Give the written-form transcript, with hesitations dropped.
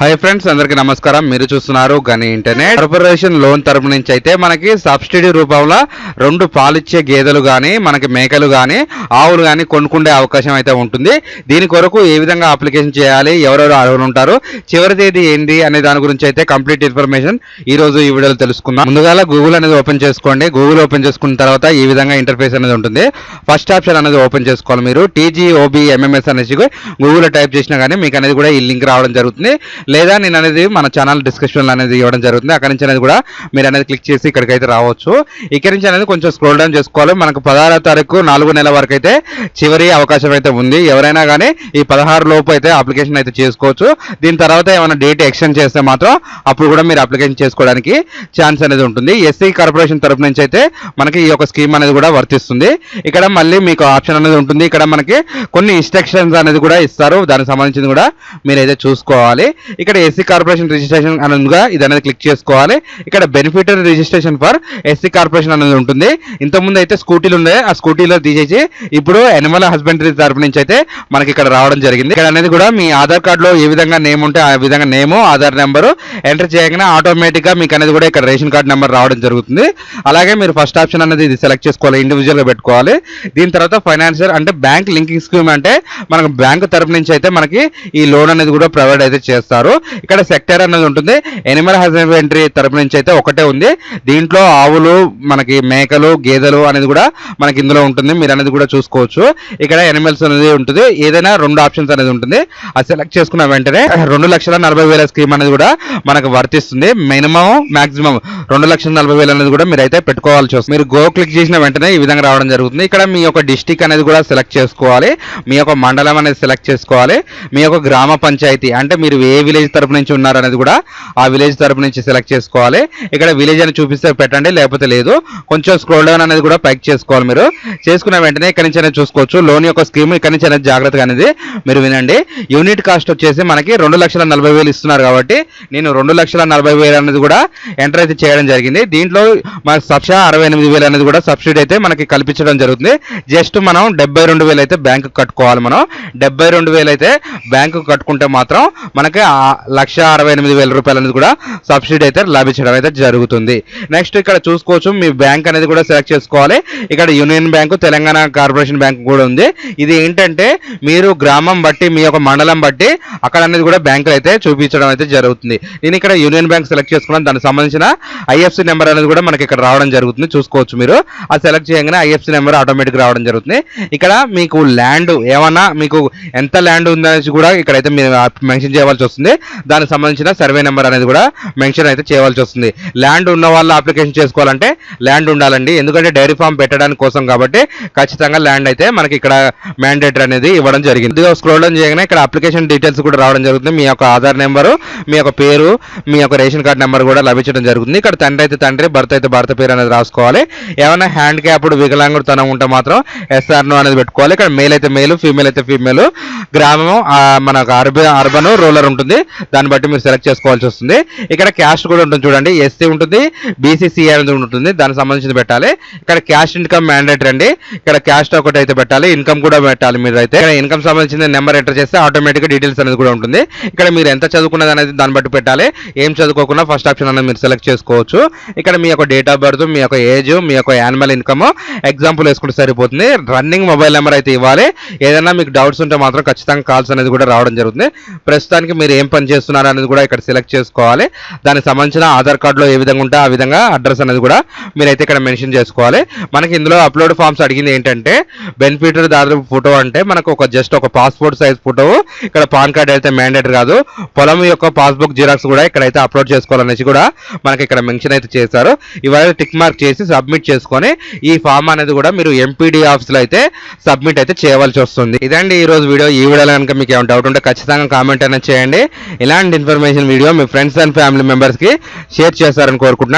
Hi friends, అందరికీ నమస్కారం. మీరు చూస్తున్నారు గని ఇంటర్నెట్. కార్పొరేషన్ లోన్ తరపు నుంచి అయితే మనకి సబ్సిడీ రూపంలో 2 పాలిచ్చే గేదెలు కానీ మనకి మేకలు కానీ ఆవులు కానీ కొనుక్కుండే అవకాశం అయితే ఉంటుంది. దీని కొరకు ఏ విధంగా అప్లికేషన్ చేయాలి, ఎవరెవరు అర్హులు ఉంటారు, చివరి తేదీ ఏంటి అనే దాని గురించి అయితే కంప్లీట్ ఇన్ఫర్మేషన్ ఈ రోజు ఈ వీడియోలో తెలుసుకుందాం. ముందుగా గూగుల్ అనేది ఓపెన్ చేసుకోండి. గూగుల్ ఓపెన్ చేసుకున్న తర్వాత ఈ విధంగా ఇంటర్ఫేస్ అనేది ఉంటుంది. ఫస్ట్ ఆప్షన్ అనేది ఓపెన్ చేసుకోవాలి. మీరు TGOBMMS అనేసి గూగుల్లో టైప్ చేసినా కానీ మీకు అనేది కూడా ఈ లింక్ రావడం జరుగుతుంది. లేదా నేను అనేది మన ఛానల్ డిస్క్రిప్షన్ అనేది ఇవ్వడం జరుగుతుంది. అక్కడి నుంచి అనేది కూడా మీరు అనేది క్లిక్ చేసి ఇక్కడికైతే రావచ్చు. ఇక్కడి నుంచి అనేది కొంచెం స్క్రోల్ డౌన్ చేసుకోవాలి. మనకు 16వ తారీఖు 4వ నెల వరకు అయితే చివరి అవకాశం అయితే ఉంది. ఎవరైనా కానీ ఈ 16 లోపు అయితే అప్లికేషన్ అయితే చేసుకోవచ్చు. దీని తర్వాత ఏమైనా డేట్ ఎక్స్టెండ్ చేస్తే మాత్రం అప్పుడు కూడా మీరు అప్లికేషన్ చేసుకోవడానికి ఛాన్స్ అనేది ఉంటుంది. ఎస్సీ కార్పొరేషన్ తరపు నుంచి అయితే మనకి ఈ యొక్క స్కీమ్ అనేది కూడా వర్తిస్తుంది. ఇక్కడ మళ్ళీ మీకు ఆప్షన్ అనేది ఉంటుంది. ఇక్కడ మనకి కొన్ని ఇన్స్ట్రక్షన్స్ అనేది కూడా ఇస్తారు. దానికి సంబంధించింది కూడా మీరైతే చూసుకోవాలి. ఇక్కడ ఎస్సీ కార్పొరేషన్ రిజిస్ట్రేషన్ అనగా ఇది అనేది క్లిక్ చేసుకోవాలి. ఇక్కడ beneficiary registration for SC corporation అనేది ఉంటుంది. ఇంతకుముందు అయితే స్కూటీలు ఉండే, ఆ స్కూటీలో తీసేసి ఇప్పుడు యానిమల్ హస్బెండరీ తరపు నుంచి అయితే మనకి ఇక్కడ రావడం జరిగింది. ఇక్కడ అనేది కూడా మీ ఆధార్ కార్డులో ఏ విధంగా నేమ్ ఉంటే ఆ విధంగా నేము, ఆధార్ నెంబరు ఎంటర్ చేయగానే ఆటోమేటిక్గా మీకు అనేది కూడా ఇక్కడ రేషన్ కార్డు నెంబర్ రావడం జరుగుతుంది. అలాగే మీరు ఫస్ట్ ఆప్షన్ అనేది ఇది సెలెక్ట్ చేసుకోవాలి, ఇండివిజువల్గా పెట్టుకోవాలి. దీని తర్వాత ఫైనాన్షియల్ అంటే బ్యాంక్ లింకింగ్ స్కీమ్ అంటే మనకు బ్యాంక్ తరపు నుంచి అయితే మనకి ఈ లోన్ అనేది కూడా ప్రొవైడ్ అయితే చేస్తారు. ఇక్కడ సెక్టర్ అనేది ఉంటుంది. ఎనిమల్ హస్బెండరీ తరపు నుంచి అయితే ఒకటే ఉంది. దీంట్లో ఆవులు, మనకి మేకలు, గేదెలు అనేది కూడా మనకి ఇందులో ఉంటుంది. మీరు అనేది కూడా చూసుకోవచ్చు. ఇక్కడ ఎనిమల్స్ అనేది ఉంటుంది. ఏదైనా 2 ఆప్షన్స్ అనేది ఉంటుంది. అది సెలెక్ట్ చేసుకున్న వెంటనే 2,40,000 స్కీమ్ అనేది కూడా మనకు వర్తిస్తుంది. మినిమం మాక్సిమం 2,40,000 అనేది కూడా మీరు అయితే పెట్టుకోవాల్సి వస్తుంది. మీరు గో క్లిక్ చేసిన వెంటనే ఈ విధంగా రావడం జరుగుతుంది. ఇక్కడ మీ యొక్క డిస్టిక్ అనేది కూడా సెలెక్ట్ చేసుకోవాలి. మీ యొక్క మండలం అనేది సెలెక్ట్ చేసుకోవాలి. మీ యొక్క గ్రామ పంచాయతీ అంటే మీరు ఏ విలేజ్ తరపు నుంచి ఉన్నారు అనేది కూడా ఆ విలేజ్ తరపు నుంచి సెలెక్ట్ చేసుకోవాలి. ఇక్కడ విలేజ్ అని చూపిస్తే పెట్టండి, లేకపోతే లేదు. కొంచెం స్క్రోల్ డౌన్ అనేది కూడా పైక్ చేసుకోవాలి. మీరు చేసుకున్న వెంటనే ఇక్కడ నుంచి అనేది చూసుకోవచ్చు. లోన్ యొక్క స్కీమ్ ఇక్కడ నుంచి అనేది జాగ్రత్తగా అనేది మీరు వినండి. యూనిట్ కాస్ట్ వచ్చేసి మనకి 2,40,000 ఇస్తున్నారు కాబట్టి నేను 2,40,000 అనేది కూడా ఎంటర్ అయితే చేయడం జరిగింది. దీంట్లో మన 68,000 అనేది కూడా సబ్సిడీ అయితే మనకి కల్పించడం జరుగుతుంది. జస్ట్ మనం 72,000 అయితే బ్యాంకు కట్టుకోవాలి. మనం 72,000 అయితే బ్యాంకు కట్టుకుంటే మాత్రం మనకి 1,68,000 అనేది కూడా సబ్సిడీ అయితే లభించడం అయితే జరుగుతుంది. నెక్స్ట్ ఇక్కడ చూసుకోవచ్చు, మీ బ్యాంక్ అనేది కూడా సెలెక్ట్ చేసుకోవాలి. ఇక్కడ union bank, Telangana corporation bank కూడా ఉంది. ఇది ఏంటంటే మీరు గ్రామం బట్టి, మీ యొక్క మండలం బట్టి అక్కడ అనేది కూడా బ్యాంకులు అయితే చూపించడం అయితే జరుగుతుంది. నేను ఇక్కడ యూనియన్ బ్యాంక్ సెలెక్ట్ చేసుకున్నాను. దానికి సంబంధించిన IFSC నెంబర్ అనేది కూడా మనకి ఇక్కడ రావడం జరుగుతుంది. చూసుకోవచ్చు. మీరు అది సెలెక్ట్ చేయగానే IFSC నెంబర్ ఆటోమేటిక్ రావడం జరుగుతుంది. ఇక్కడ మీకు ల్యాండ్ ఏమన్నా మీకు ఎంత ల్యాండ్ ఉందనేసి కూడా ఇక్కడైతే మీరు మెన్షన్ చేయవలసి వస్తుంది. దానికి సంబంధించిన సర్వే నెంబర్ అనేది కూడా మెన్షన్ అయితే చేయవలసి వస్తుంది. ల్యాండ్ ఉన్న వాళ్ళు అప్లికేషన్ చేసుకోవాలంటే ల్యాండ్ ఉండాలండి. ఎందుకంటే డైరీ ఫామ్ పెట్టడానికి కోసం కాబట్టి ఖచ్చితంగా ల్యాండ్ అయితే మనకి ఇక్కడ మ్యాండేటరీ అనేది ఇవ్వడం జరిగింది. స్క్రోల్ డౌన్ చేయగానే ఇక్కడ అప్లికేషన్ డీటెయిల్స్ కూడా రావడం జరుగుతుంది. మీ యొక్క ఆధార్ నెంబరు, మీ యొక్క పేరు, మీ యొక్క రేషన్ కార్డ్ నెంబర్ కూడా లభించడం జరుగుతుంది. ఇక్కడ తండ్రి అయితే తండ్రి, భర్త అయితే భర్త పేరు అనేది రాసుకోవాలి. ఏమైనా హ్యాండ్ క్యాప్డ్ వికలాంగుడితనం ఉంటే మాత్రం SRNO అనేది పెట్టుకోవాలి. ఇక్కడ మేల్ అయితే మేలు, ఫీమేల్ అయితే ఫీమేల్. గ్రామం మనకు అర్బన్, రూరల్ ఉంటుంది. దాన్ని బట్టి మీరు సెలెక్ట్ చేసుకోవాల్సి వస్తుంది. ఇక్కడ క్యాస్ట్ కూడా ఉంటుంది. చూడండి, SC ఉంటుంది, BCCA అనేది ఉంటుంది. దానికి సంబంధించి పెట్టాలి. ఇక్కడ క్యాస్ట్ ఇన్కమ్ మ్యాండేటరీ అండి. ఇక్కడ క్యాస్ట్ ఒకటి అయితే పెట్టాలి, ఇన్కమ్ కూడా పెట్టాలి. మీరు అయితే ఇక్కడ ఇన్కమ్ సంబంధించిన నెంబర్ ఎంటర్ చేస్తే ఆటోమేటిక్గా డీటెయిల్స్ అనేది కూడా ఉంటుంది. ఇక్కడ మీరు ఎంత చదువుకున్నది అనేది దాన్ని బట్టి పెట్టాలి. ఏం చదువుకోకుండా ఫస్ట్ ఆప్షన్ అనేది మీరు సెలెక్ట్ చేసుకోవచ్చు. ఇక్కడ మీ యొక్క డేట్ ఆఫ్ బర్త్, మీ యొక్క ఏజ్, మీ యొక్క యాన్యువల్ ఇన్కమ్ ఎగ్జాంపుల్ వేసుకుంటే సరిపోతుంది. రన్నింగ్ మొబైల్ నెంబర్ అయితే ఇవ్వాలి. ఏదైనా మీకు డౌట్స్ ఉంటే మాత్రం ఖచ్చితంగా కాల్స్ అనేది కూడా రావడం జరుగుతుంది. ప్రస్తుతానికి మీరు ఏం పని చేస్తున్నారు అనేది కూడా ఇక్కడ సెలెక్ట్ చేసుకోవాలి. దానికి సంబంధించిన ఆధార్ కార్డులో ఏ విధంగా ఉంటే ఆ విధంగా అడ్రస్ అనేది కూడా మీరైతే ఇక్కడ మెన్షన్ చేసుకోవాలి. మనకి ఇందులో అప్లోడ్ ఫామ్స్ అడిగింది ఏంటంటే బెనిఫిటరీ దాదాపు ఫోటో అంటే మనకు జస్ట్ ఒక పాస్పోర్ట్ సైజ్ ఫోటో, ఇక్కడ పాన్ కార్డ్ అయితే మ్యాండేటరీ కాదు. పొలం యొక్క పాస్బుక్ జిరాక్స్ కూడా ఇక్కడైతే అప్లోడ్ చేసుకోవాలనేసి కూడా మనకి ఇక్కడ మెన్షన్ అయితే చేశారు. ఇవన్నీ టిక్ మార్క్ చేసి సబ్మిట్ చేసుకొని ఈ ఫామ్ అనేది కూడా మీరు MPD ఆఫీస్లో అయితే సబ్మిట్ అయితే చేయవలసి వస్తుంది. ఇదండి ఈ రోజు వీడియో. ఈ వీడియోలో కనుక మీకు ఏమైనా డౌట్ ఉంటే ఖచ్చితంగా కామెంట్ అనేది చేయండి. ఇలాంటి information video me friends and family మెంబర్స్కి షేర్ చేస్తారని కోరుకుంటున్నాను.